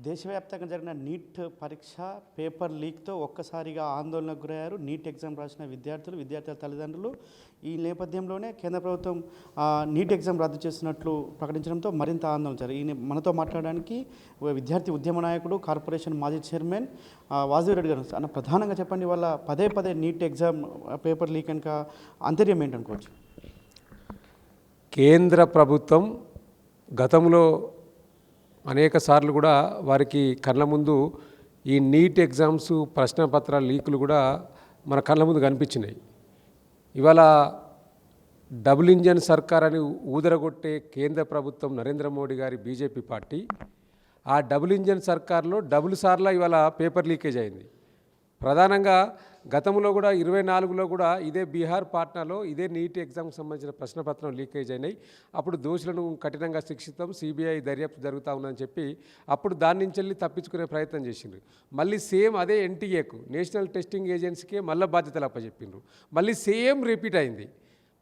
దేశవ్యాప్తంగా జరిగిన నీట్ పరీక్ష పేపర్ లీక్తో ఒక్కసారిగా ఆందోళనకు గురయ్యారు. నీట్ ఎగ్జామ్ రాసిన విద్యార్థుల తల్లిదండ్రులు. ఈ నేపథ్యంలోనే కేంద్ర ప్రభుత్వం నీట్ ఎగ్జామ్ రద్దు చేస్తున్నట్లు ప్రకటించడంతో మరింత ఆందోళన జరిగింది. మనతో మాట్లాడడానికి విద్యార్థి ఉద్యమ నాయకుడు, కార్పొరేషన్ మాజీ చైర్మన్ వాసుదేవ్ గారు. అన్న, ప్రధానంగా చెప్పండి, వాళ్ళ పదే నీట్ ఎగ్జామ్ పేపర్ లీక్ కనుక అంతర్యం ఏంటనుకోవచ్చు? కేంద్ర ప్రభుత్వం గతంలో అనేక సార్లు కూడా వారికి కళ్ళ ముందు ఈ నీట్ ఎగ్జామ్స్ ప్రశ్నపత్రాల లీకులు కూడా మన కళ్ళ ముందు కనిపించినాయి. ఇవాళ డబుల్ ఇంజన్ సర్కార్ అని ఊదరగొట్టే కేంద్ర ప్రభుత్వం నరేంద్ర మోడీ గారి బీజేపీ పార్టీ ఆ డబుల్ ఇంజన్ సర్కార్లో డబుల్ సార్లు ఇవాళ పేపర్ లీకేజ్ అయింది. ప్రధానంగా గతంలో కూడా 24లో కూడా ఇదే బీహార్ పాట్నాలో ఇదే నీట్ ఎగ్జామ్కి సంబంధించిన ప్రశ్నపత్రం లీకేజ్ అయినాయి. అప్పుడు దోషులను కఠినంగా శిక్షిస్తాం, సిబిఐ దర్యాప్తు జరుగుతూ ఉందని చెప్పి అప్పుడు దాని నుంచి వెళ్ళి తప్పించుకునే ప్రయత్నం చేసిండ్రు. మళ్ళీ సేమ్ అదే ఎన్టీఏకు, నేషనల్ టెస్టింగ్ ఏజెన్సీకే మళ్ళీ బాధ్యతలు అప్పచెప్పిండ్రు. మళ్ళీ సేమ్ రిపీట్ అయింది.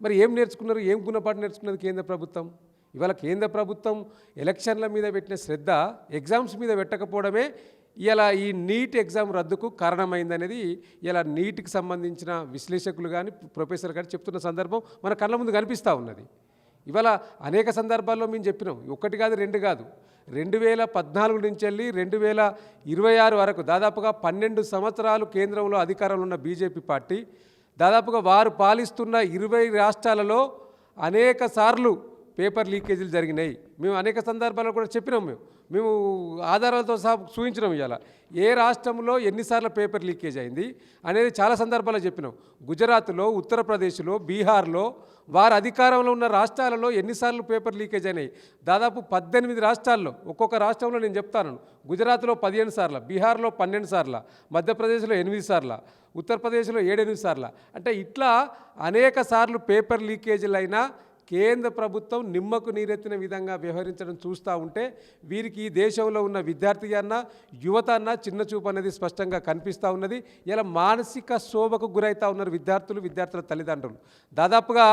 మరి ఏం నేర్చుకున్నారు? ఏం గుణపాఠం నేర్చుకున్నది కేంద్ర ప్రభుత్వం? ఇవాళ కేంద్ర ప్రభుత్వం ఎలక్షన్ల మీద పెట్టిన శ్రద్ధ ఎగ్జామ్స్ మీద పెట్టకపోవడమే ఇలా ఈ నీట్ ఎగ్జామ్ రద్దుకు కారణమైందనేది ఇలా నీట్కి సంబంధించిన విశ్లేషకులు కానీ ప్రొఫెసర్ కానీ చెప్తున్న సందర్భం మన కళ్ళ ముందు కనిపిస్తూ ఉన్నది. ఇవాళ అనేక సందర్భాల్లో మేము చెప్పినాం, ఒకటి కాదు రెండు కాదు, 2014 నుంచి వెళ్ళి 2026 వరకు దాదాపుగా 12 సంవత్సరాలు కేంద్రంలో అధికారంలో ఉన్న బీజేపీ పార్టీ దాదాపుగా వారు పాలిస్తున్న 20 రాష్ట్రాలలో అనేక సార్లు పేపర్ లీకేజీలు జరిగినాయి. మేము అనేక సందర్భాల్లో కూడా చెప్పినాం, మేము ఆధారాలతో సహా చూపించినాం. ఇవాళ ఏ రాష్ట్రంలో ఎన్నిసార్లు పేపర్ లీకేజ్ అయింది అనేది చాలా సందర్భాల్లో చెప్పినాం. గుజరాత్లో, ఉత్తరప్రదేశ్లో, బీహార్లో వారి అధికారంలో ఉన్న రాష్ట్రాలలో ఎన్నిసార్లు పేపర్ లీకేజ్ అయినాయి? దాదాపు 18 రాష్ట్రాల్లో, ఒక్కొక్క రాష్ట్రంలో నేను చెప్తాను. గుజరాత్లో 15 సార్లు, బీహార్లో 12 సార్లు, మధ్యప్రదేశ్లో 8 సార్లు, ఉత్తరప్రదేశ్లో 7-8 సార్లు. అంటే ఇట్లా అనేక సార్లు పేపర్ లీకేజీలు అయినా కేంద్ర ప్రభుత్వం నిమ్మకు నీరెత్తిన విధంగా వ్యవహరించడం చూస్తూ ఉంటే వీరికి ఈ దేశంలో ఉన్న విద్యార్థి అన్న యువత అన్న చిన్న చూపు అనేది స్పష్టంగా కనిపిస్తూ ఉన్నది. ఇలా మానసిక శోభకు గురవుతూ ఉన్నారు విద్యార్థుల తల్లిదండ్రులు. దాదాపుగా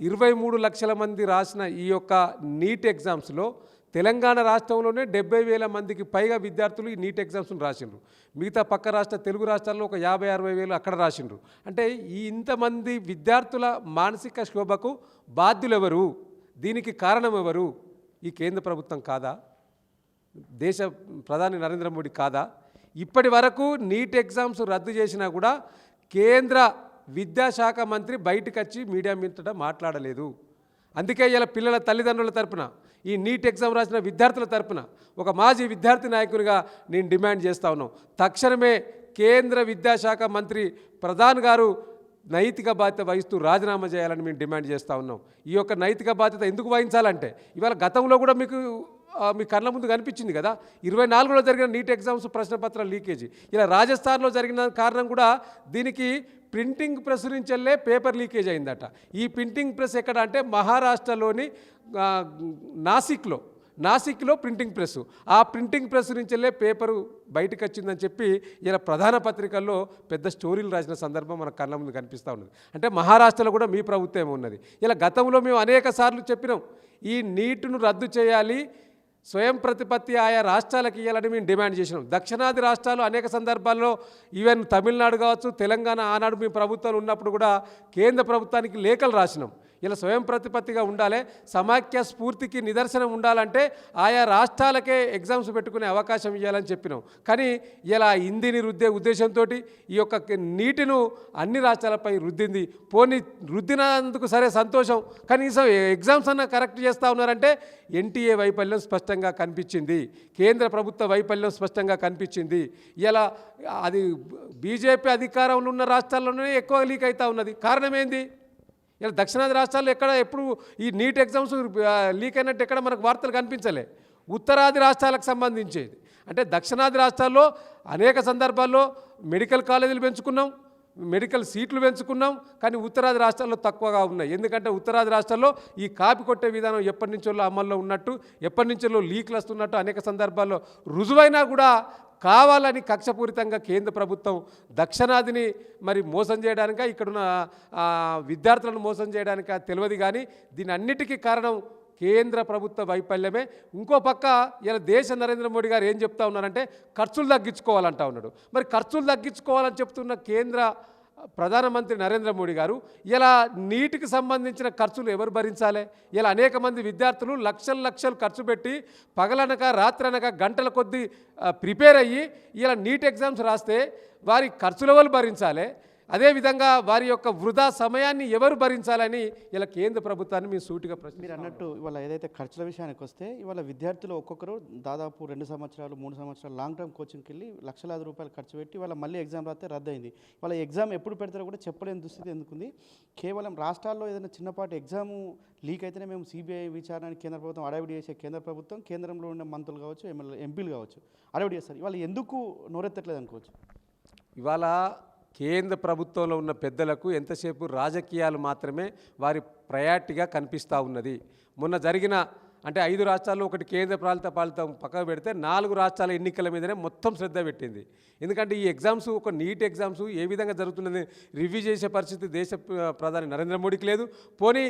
23 లక్షల మంది రాసిన ఈ యొక్క నీట్ ఎగ్జామ్స్లో తెలంగాణ రాష్ట్రంలోనే 70,000 మందికి పైగా విద్యార్థులు ఈ నీట్ ఎగ్జామ్స్ను రాసిండ్రు. మిగతా పక్క రాష్ట్ర తెలుగు రాష్ట్రాల్లో ఒక 50-60 వేలు అక్కడ రాసిండ్రు. అంటే ఈ ఇంతమంది విద్యార్థుల మానసిక శోభకు బాధ్యులు ఎవరు? దీనికి కారణం ఎవరు? ఈ కేంద్ర ప్రభుత్వం కాదా? దేశ ప్రధాని నరేంద్ర మోడీ కాదా? ఇప్పటి వరకు నీట్ ఎగ్జామ్స్ రద్దు చేసినా కూడా కేంద్ర విద్యాశాఖ మంత్రి బయటకు వచ్చి మీడియా మీద మాట్లాడలేదు. అందుకే ఇలా పిల్లల తల్లిదండ్రుల తరపున, ఈ నీట్ ఎగ్జామ్ రాసిన విద్యార్థుల తరపున ఒక మాజీ విద్యార్థి నాయకునిగా నేను డిమాండ్ చేస్తూ ఉన్నాం, తక్షణమే కేంద్ర విద్యాశాఖ మంత్రి ప్రధాన్ గారు నైతిక బాధ్యత వహిస్తూ రాజీనామా చేయాలని మేము డిమాండ్ చేస్తూ ఉన్నాం. ఈ యొక్క నైతిక బాధ్యత ఎందుకు వహించాలంటే ఇవాళ గతంలో కూడా మీ కళ్ళ ముందు కనిపించింది కదా, 24లో జరిగిన నీట్ ఎగ్జామ్స్ ప్రశ్నపత్రాల లీకేజీ. ఇలా రాజస్థాన్లో జరిగిన కారణం కూడా దీనికి ప్రింటింగ్ ప్రెస్ నుంచి వెళ్ళే పేపర్ లీకేజ్ అయిందట. ఈ ప్రింటింగ్ ప్రెస్ ఎక్కడ అంటే మహారాష్ట్రలోని నాసిక్లో ప్రింటింగ్ ప్రెస్. ఆ ప్రింటింగ్ ప్రెస్ నుంచి వెళ్ళే పేపరు బయటకు వచ్చిందని చెప్పి ఇలా ప్రధాన పత్రికల్లో పెద్ద స్టోరీలు రాసిన సందర్భం మన కళ్ళ ముందు కనిపిస్తూ ఉన్నది. అంటే మహారాష్ట్రలో కూడా మీ ప్రభుత్వం ఉన్నది. ఇలా గతంలో మేము అనేక సార్లు చెప్పినాం, ఈ నీటును రద్దు చేయాలి, స్వయం ప్రతిపత్తి ఆయా రాష్ట్రాలకు ఇవ్వాలని మేము డిమాండ్ చేసినాం. దక్షిణాది రాష్ట్రాలు అనేక సందర్భాల్లో, ఈవెన్ తమిళనాడు కావచ్చు, తెలంగాణ ఆనాడు మీ ప్రభుత్వాలు ఉన్నప్పుడు కూడా కేంద్ర ప్రభుత్వానికి లేఖలు రాసినాం. ఇలా స్వయం ప్రతిపత్తిగా ఉండాలి, సమాఖ్య స్ఫూర్తికి నిదర్శనం ఉండాలంటే ఆయా రాష్ట్రాలకే ఎగ్జామ్స్ పెట్టుకునే అవకాశం ఇవ్వాలని చెప్పినాం. కానీ ఇలా హిందీని రుద్దే ఉద్దేశంతో ఈ యొక్క నీటిను అన్ని రాష్ట్రాలపై రుద్దింది. రుద్దినందుకు సరే సంతోషం, కనీసం ఎగ్జామ్స్ అన్న కరెక్ట్ చేస్తూ ఉన్నారంటే ఎన్టీఏ వైఫల్యం స్పష్టంగా కనిపించింది, కేంద్ర ప్రభుత్వ వైఫల్యం స్పష్టంగా కనిపించింది. ఇలా అది బీజేపీ అధికారంలో ఉన్న రాష్ట్రాల్లోనే ఎక్కువ లీక్ అవుతూ ఉన్నది. కారణం ఏంది? ఇలా దక్షిణాది రాష్ట్రాల్లో ఎప్పుడు ఈ నీట్ ఎగ్జామ్స్ లీక్ అయినట్టు ఎక్కడ మనకు వార్తలు కనిపించలే. ఉత్తరాది రాష్ట్రాలకు సంబంధించేది అంటే దక్షిణాది రాష్ట్రాల్లో అనేక సందర్భాల్లో మెడికల్ కాలేజీలు పెంచుకున్నాం, మెడికల్ సీట్లు పెంచుకున్నాం, కానీ ఉత్తరాది రాష్ట్రాల్లో తక్కువగా ఉన్నాయి. ఎందుకంటే ఉత్తరాది రాష్ట్రాల్లో ఈ కాపీ కొట్టే విధానం ఎప్పటి నుంచో అమల్లో ఉన్నట్టు, ఎప్పటి నుంచో లీక్లు వస్తున్నట్టు అనేక సందర్భాల్లో రుజువైనా కూడా కావాలని కక్షపూరితంగా కేంద్ర ప్రభుత్వం దక్షిణాదిని మరి మోసం చేయడానిక, ఇక్కడున్న విద్యార్థులను మోసం చేయడానిక తెలియదు. కానీ దీని అన్నిటికీ కారణం కేంద్ర ప్రభుత్వ వైఫల్యమే. ఇంకో పక్క ఇలా దేశ నరేంద్ర మోడీ గారు ఏం చెప్తా ఉన్నారంటే ఖర్చులు తగ్గించుకోవాలంటా ఉన్నాడు. మరి ఖర్చులు తగ్గించుకోవాలని చెప్తున్న కేంద్ర ప్రధానమంత్రి నరేంద్ర మోడీ గారు ఇలా నీటికి సంబంధించిన ఖర్చులు ఎవరు భరించాలి? ఇలా అనేక మంది విద్యార్థులు లక్షలు ఖర్చు పెట్టి పగలనక రాత్రనక గంటల కొద్దీ ప్రిపేర్ అయ్యి ఇలా నీట్ ఎగ్జామ్స్ రాస్తే వారి ఖర్చులు ఎవరు భరించాలి? అదేవిధంగా వారి యొక్క వృధా సమయాన్ని ఎవరు భరించాలని ఇలా కేంద్ర ప్రభుత్వాన్ని మేము సూటిగా మీరు అన్నట్టు ఇవాళ ఏదైతే ఖర్చుల విషయానికి వస్తే ఇవాళ విద్యార్థులు ఒక్కొక్కరు దాదాపు 2 సంవత్సరాలు 3 సంవత్సరాలు లాంగ్ టర్మ్ కోచింగ్కి వెళ్ళి లక్షలాది రూపాయలు ఖర్చు పెట్టి వాళ్ళ మళ్ళీ ఎగ్జామ్ రాస్తే రద్దయింది. వాళ్ళ ఎగ్జామ్ ఎప్పుడు పెడతారో కూడా చెప్పలేని దుస్థితి ఎందుకుంది. కేవలం రాష్ట్రాల్లో ఏదైనా చిన్నపాటి ఎగ్జాము లీక్ అయితేనే మేము సిబిఐ విచారణని కేంద్ర ప్రభుత్వం అడవిడి చేసే కేంద్ర ప్రభుత్వం కేంద్రంలో ఉన్న మంత్రులు కావచ్చు ఎంపీలు కావచ్చు అడవిడి చేస్తారు. ఇవాళ ఎందుకు నోరెత్తట్లేదు అనుకోవచ్చు. ఇవాళ కేంద్ర ప్రభుత్వంలో ఉన్న పెద్దలకు ఎంతసేపు రాజకీయాలు మాత్రమే వారి ప్రయారిటీగా కనిపిస్తూ ఉన్నది. మొన్న జరిగిన అంటే 5 రాష్ట్రాల్లో ఒకటి కేంద్ర పాలితం పక్కకు పెడితే 4 రాష్ట్రాల ఎన్నికల మీదనే మొత్తం శ్రద్ధ పెట్టింది. ఎందుకంటే ఈ ఎగ్జామ్స్ ఒక నీట్ ఎగ్జామ్స్ ఏ విధంగా జరుగుతున్నది రివ్యూ చేసే పరిస్థితి దేశ ప్రధాని నరేంద్ర మోడీకి లేదు. పోనీ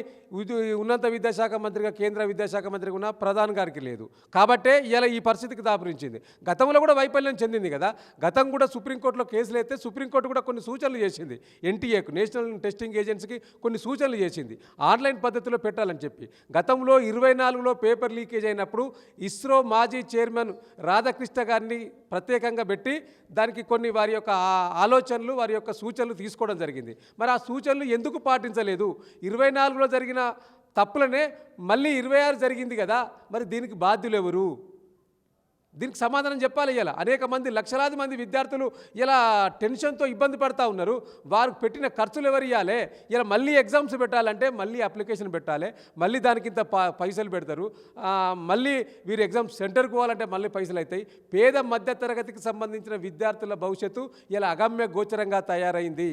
ఉన్నత విద్యాశాఖ మంత్రిగా కేంద్ర విద్యాశాఖ మంత్రిగా ఉన్న ప్రధాని గారికి లేదు. కాబట్టే ఇలా ఈ పరిస్థితికి దాపురించింది. గతంలో కూడా వైఫల్యం చెందింది కదా. గతం కూడా సుప్రీంకోర్టులో కేసులు అయితే సుప్రీంకోర్టు కూడా కొన్ని సూచనలు చేసింది. ఎన్టీఏకు నేషనల్ టెస్టింగ్ ఏజెన్సీకి కొన్ని సూచనలు చేసింది ఆన్లైన్ పద్ధతిలో పెట్టాలని చెప్పి. గతంలో 24లో పేపర్ లీకేజ్ అయినప్పుడు ఇస్రో మాజీ చైర్మన్ రాధాకృష్ణ గారిని ప్రత్యేకంగా పెట్టి దానికి కొన్ని వారి యొక్క ఆలోచనలు వారి యొక్క సూచనలు తీసుకోవడం జరిగింది. మరి ఆ సూచనలు ఎందుకు పాటించలేదు? 24లో జరిగిన తప్పులనే మళ్ళీ 26 జరిగింది కదా. మరి దీనికి బాధ్యులు ఎవరు? దీనికి సమాధానం చెప్పాలి. ఇలా అనేక మంది లక్షలాది మంది విద్యార్థులు ఇలా టెన్షన్తో ఇబ్బంది పడుతూ ఉన్నారు. వారు పెట్టిన ఖర్చులు ఎవరు ఇవ్వాలి? ఇలా మళ్ళీ ఎగ్జామ్స్ పెట్టాలంటే మళ్ళీ అప్లికేషన్ పెట్టాలి, మళ్ళీ దానికి ఇంత పైసలు పెడతారు, మళ్ళీ వీరు ఎగ్జామ్ సెంటర్కి పోవాలంటే మళ్ళీ పైసలు అవుతాయి. పేద మధ్య తరగతికి సంబంధించిన విద్యార్థుల భవిష్యత్తు ఇలా అగమ్య గోచరంగా తయారైంది.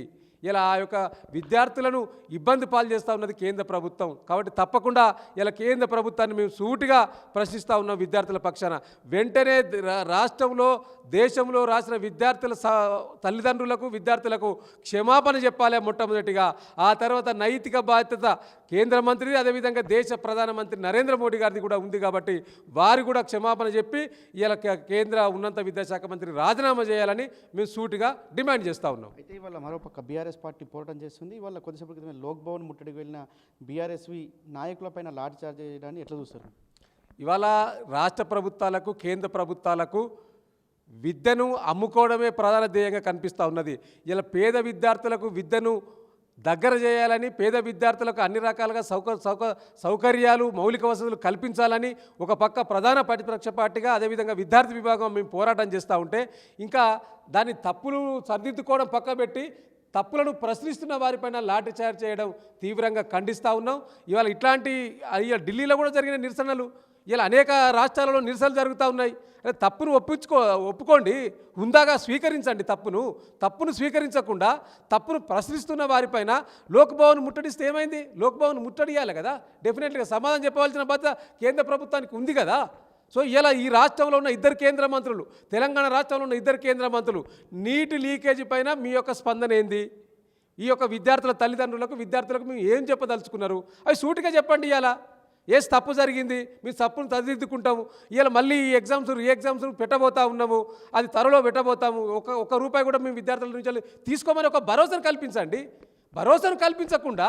ఇలా ఆ యొక్క విద్యార్థులను ఇబ్బంది పాలు చేస్తూ ఉన్నది కేంద్ర ప్రభుత్వం. కాబట్టి తప్పకుండా ఇలా కేంద్ర ప్రభుత్వాన్ని మేము సూటిగా ప్రశ్నిస్తూ ఉన్నాం విద్యార్థుల పక్షాన. వెంటనే రాష్ట్రంలో దేశంలో రాసిన విద్యార్థుల తల్లిదండ్రులకు విద్యార్థులకు క్షమాపణ చెప్పాలి మొట్టమొదటిగా. ఆ తర్వాత నైతిక బాధ్యత కేంద్ర మంత్రి అదేవిధంగా దేశ ప్రధానమంత్రి నరేంద్ర మోడీ గారిది కూడా ఉంది. కాబట్టి వారు కూడా క్షమాపణ చెప్పి ఇలా కేంద్ర ఉన్నత విద్యాశాఖ మంత్రి రాజీనామా చేయాలని మేము సూటిగా డిమాండ్ చేస్తూ ఉన్నాం. అయితే ఇవాళ మరోపక్క బీఆర్ఎస్ పార్టీ పోరాటం చేస్తుంది. ఇవాళ కొద్దిసేపు క్రితమే లోక్ భవన్ ముట్టడికి వెళ్ళిన బీఆర్ఎస్వి నాయకులపైన లాఠీ చార్జ్ చేయడాన్ని ఎట్లా చూస్తారు? ఇవాళ రాష్ట్ర ప్రభుత్వాలకు కేంద్ర ప్రభుత్వాలకు విద్యను అమ్ముకోవడమే ప్రధాన ధ్యేయంగా కనిపిస్తూ ఉన్నది. ఇలా పేద విద్యార్థులకు విద్యను దగ్గర చేయాలని, పేద విద్యార్థులకు అన్ని రకాలుగా సౌకర్యాలు మౌలిక వసతులు కల్పించాలని ఒక పక్క ప్రధాన ప్రతిపక్ష పార్టీగా అదేవిధంగా విద్యార్థి విభాగం మేము పోరాటం చేస్తూ ఉంటే, ఇంకా దాని తప్పులు సరిదిద్దుకోవడం పక్కబెట్టి తప్పులను ప్రశ్నిస్తున్న వారిపైన లాఠీ చార్జ్ చేయడం తీవ్రంగా ఖండిస్తూ ఉన్నాం. ఇవాళ ఇట్లాంటి ఢిల్లీలో కూడా జరిగిన నిరసనలు, ఇలా అనేక రాష్ట్రాలలో నిరసనలు జరుగుతూ ఉన్నాయి. తప్పును ఒప్పుకోండి, హుందాగా స్వీకరించండి. తప్పును స్వీకరించకుండా తప్పును ప్రశ్నిస్తున్న వారిపైన లోక్భవన్ ముట్టడిస్తే ఏమైంది? లోక్భవన్ ముట్టడియాలి కదా. డెఫినెట్గా సమాధానం చెప్పవలసిన బాధ్యత కేంద్ర ప్రభుత్వానికి ఉంది కదా. సో ఇలా ఈ రాష్ట్రంలో ఉన్న 2 కేంద్ర మంత్రులు, తెలంగాణ రాష్ట్రంలో ఉన్న 2 కేంద్ర మంత్రులు నీటి లీకేజీ పైన మీ యొక్క స్పందన ఏంది? ఈ యొక్క విద్యార్థుల తల్లిదండ్రులకు విద్యార్థులకు మేము ఏం చెప్పదలుచుకున్నారు? అవి సూటిగా చెప్పండి. ఇలా తప్పు జరిగింది, మీరు తప్పును సరిదిద్దుకుంటాము. ఇలా మళ్ళీ ఈ రీ ఎగ్జామ్స్ పెట్టబోతా ఉన్నాము, అది త్వరలో పెట్టబోతాము. ఒక రూపాయి కూడా మేము విద్యార్థుల నుంచి తీసుకోమని ఒక భరోసాను కల్పించండి. భరోసాను కల్పించకుండా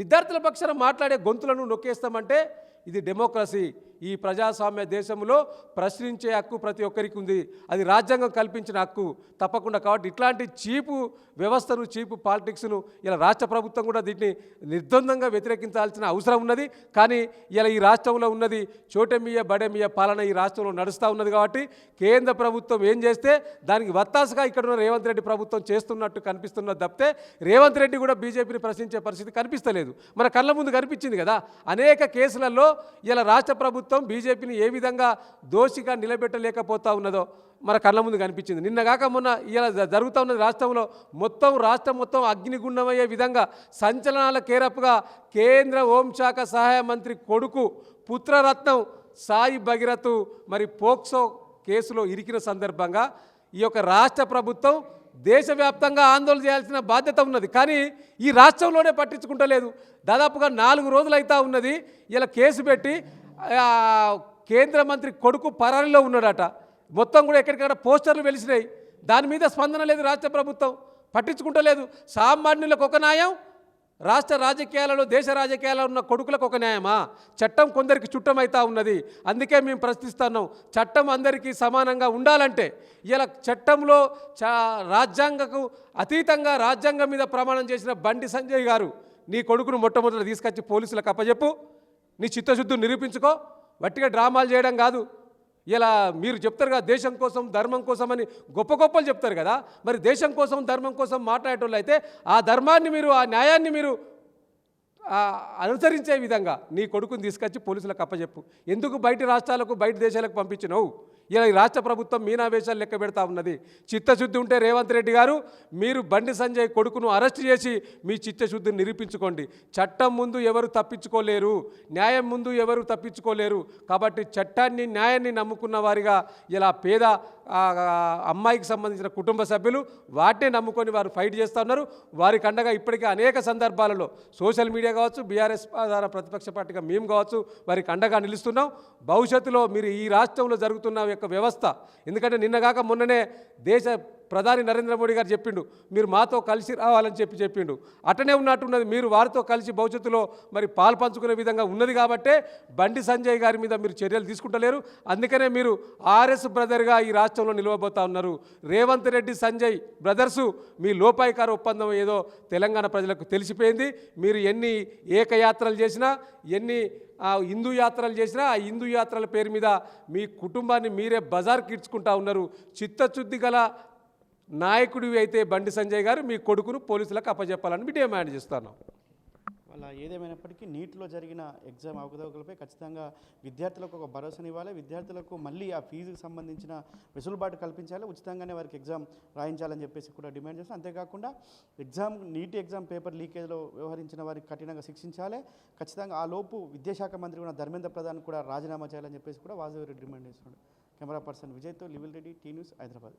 విద్యార్థుల పక్షాన మాట్లాడే గొంతులను నొక్కేస్తామంటే ఇది డెమోక్రసీ. ఈ ప్రజాస్వామ్య దేశంలో ప్రశ్నించే హక్కు ప్రతి ఒక్కరికి ఉంది. అది రాజ్యాంగం కల్పించిన హక్కు తప్పకుండా. కాబట్టి ఇట్లాంటి చీపు వ్యవస్థను, చీపు పాలిటిక్స్ను ఇలా రాష్ట్ర ప్రభుత్వం కూడా దీన్ని నిర్ద్వందంగా వ్యతిరేకించాల్సిన అవసరం ఉన్నది. కానీ ఇలా ఈ రాష్ట్రంలో ఉన్నది చోటెమియ బడెమియ పాలన ఈ రాష్ట్రంలో నడుస్తూ ఉన్నది. కాబట్టి కేంద్ర ప్రభుత్వం ఏం చేస్తే దానికి వత్తాసుగా ఇక్కడ ఉన్న రేవంత్ రెడ్డి ప్రభుత్వం చేస్తున్నట్టు కనిపిస్తున్నది తప్పితే రేవంత్ రెడ్డి కూడా బీజేపీని ప్రశ్నించే పరిస్థితి కనిపిస్తలేదు. మన కళ్ళ ముందు కనిపించింది కదా. అనేక కేసులలో ఇలా రాష్ట్ర ప్రభుత్వం బీజేపీని ఏ విధంగా దోషిగా నిలబెట్టలేకపోతా ఉన్నదో మన కళ్ళ ముందు కనిపించింది. నిన్నగాక మొన్న ఇలా జరుగుతూ ఉన్నది రాష్ట్రంలో రాష్ట్రం మొత్తం అగ్నిగుండమయ్యే విధంగా సంచలనాల కేరపుగా కేంద్ర హోంశాఖ సహాయ మంత్రి కొడుకు పుత్రరత్నం సాయి భగీరథ్ మరి పోక్సో కేసులో ఇరికిన సందర్భంగా ఈ యొక్క రాష్ట్ర ప్రభుత్వం దేశవ్యాప్తంగా ఆందోళన చేయాల్సిన బాధ్యత ఉన్నది. కానీ ఈ రాష్ట్రంలోనే పట్టించుకుంటలేదు. దాదాపుగా 4 రోజులైతా ఉన్నది. ఇలా కేసు పెట్టి కేంద్ర మంత్రి కొడుకు పరారీలో ఉన్నాడట. మొత్తం కూడా ఎక్కడికక్కడ పోస్టర్లు వెలిసినాయి. దాని మీద స్పందన లేదు. రాష్ట్ర ప్రభుత్వం పట్టించుకుంటలేదు. సామాన్యులకు ఒక న్యాయం, రాష్ట్ర రాజకీయాలలో దేశ రాజకీయాలలో ఉన్న కొడుకులకు ఒక న్యాయమా? చట్టం కొందరికి చుట్టమైతా ఉన్నది. అందుకే మేము ప్రశ్నిస్తున్నాం, చట్టం అందరికీ సమానంగా ఉండాలంటే ఇలా చట్టంలో రాజ్యాంగకు అతీతంగా రాజ్యాంగం మీద ప్రమాణం చేసిన బండి సంజయ్ గారు, నీ కొడుకును మొట్టమొదట తీసుకొచ్చి పోలీసులకు అప్పచెప్పు, నీ చిత్తశుద్ధిని నిరూపించుకో. వట్టిగా డ్రామాలు చేయడం కాదు. ఇలా మీరు చెప్తారు కదా దేశం కోసం ధర్మం కోసం అని గొప్ప గొప్పలు చెప్తారు కదా. మరి దేశం కోసం ధర్మం కోసం మాట్లాడేటోళ్ళు అయితే ఆ ధర్మాన్ని మీరు, ఆ న్యాయాన్ని మీరు అనుసరించే విధంగా నీ కొడుకుని తీసుకొచ్చి పోలీసులకు అప్పచెప్పు. ఎందుకు బయట రాష్ట్రాలకు బయట దేశాలకు పంపించినావు? ఇలా ఈ రాష్ట్ర ప్రభుత్వం మీనావేశాలు లెక్క పెడతా ఉన్నది. చిత్తశుద్ధి ఉంటే రేవంత్ రెడ్డి గారు మీరు బండి సంజయ్ కొడుకును అరెస్ట్ చేసి మీ చిత్తశుద్ధిని నిరూపించుకోండి. చట్టం ముందు ఎవరు తప్పించుకోలేరు, న్యాయం ముందు ఎవరు తప్పించుకోలేరు. కాబట్టి చట్టాన్ని న్యాయాన్ని నమ్ముకున్న వారిగా ఇలా పేద అమ్మాయికి సంబంధించిన కుటుంబ సభ్యులు వాటిని నమ్ముకొని వారు ఫైట్ చేస్తూ ఉన్నారు. వారికి అండగా ఇప్పటికే అనేక సందర్భాలలో సోషల్ మీడియా కావచ్చు, బీఆర్ఎస్ ఆధార ప్రతిపక్ష పార్టీగా మేము కావచ్చు వారికి అండగా నిలుస్తున్నాం. భవిష్యత్తులో మీరు ఈ రాష్ట్రంలో జరుగుతున్న యొక్క వ్యవస్థ, ఎందుకంటే నిన్నగాక మొన్ననే దేశ ప్రధాని నరేంద్ర మోడీ గారు చెప్పిండు మీరు మాతో కలిసి రావాలని చెప్పిండు. అటనే ఉన్నట్టున్నది. మీరు వారితో కలిసి భవిష్యత్తులో మరి పాలు పంచుకునే విధంగా ఉన్నది కాబట్టే బండి సంజయ్ గారి మీద మీరు చర్యలు తీసుకుంటలేరు. అందుకనే మీరు ఆర్ఎస్ బ్రదర్గా ఈ రాష్ట్రంలో నిలవబోతా ఉన్నారు. రేవంత్ రెడ్డి సంజయ్ బ్రదర్సు మీ లోపాయికార ఒప్పందం ఏదో తెలంగాణ ప్రజలకు తెలిసిపోయింది. మీరు ఎన్ని ఏకయాత్రలు చేసినా, ఎన్ని హిందూ యాత్రలు చేసినా ఆ హిందూ యాత్రల పేరు మీద మీ కుటుంబాన్ని మీరే బజార్కి ఇడ్చుకుంటా ఉన్నారు. చిత్తశుద్ధి గల నాయకుడివి అయితే బండి సంజయ్ గారు మీ కొడుకును పోలీసులకు అప్పచెప్పాలని డిమాండ్ చేస్తున్నాం. వాళ్ళ ఏదేమైనప్పటికీ నీట్లో జరిగిన ఎగ్జామ్ అవకతవకలపై ఖచ్చితంగా విద్యార్థులకు ఒక భరోసానివ్వాలి. విద్యార్థులకు మళ్ళీ ఆ ఫీజుకు సంబంధించిన వెసులుబాటు కల్పించాలి. ఉచితంగానే వారికి ఎగ్జామ్ రాయించాలని చెప్పేసి కూడా డిమాండ్ చేస్తాం. అంతేకాకుండా నీట్ ఎగ్జామ్ పేపర్ లీకేజ్లో వ్యవహరించిన వారికి కఠినంగా శిక్షించాలి. ఖచ్చితంగా ఆ లోపు విద్యాశాఖ మంత్రి కూడా ధర్మేంద్ర ప్రధాన్ కూడా రాజీనామా చేయాలని చెప్పేసి కూడా వాజురెడ్డి డిమాండ్ చేస్తున్నాడు. కెమెరా పర్సన్ విజయ్తో లివిల్ రెడ్డి, టీ న్యూస్, హైదరాబాద్.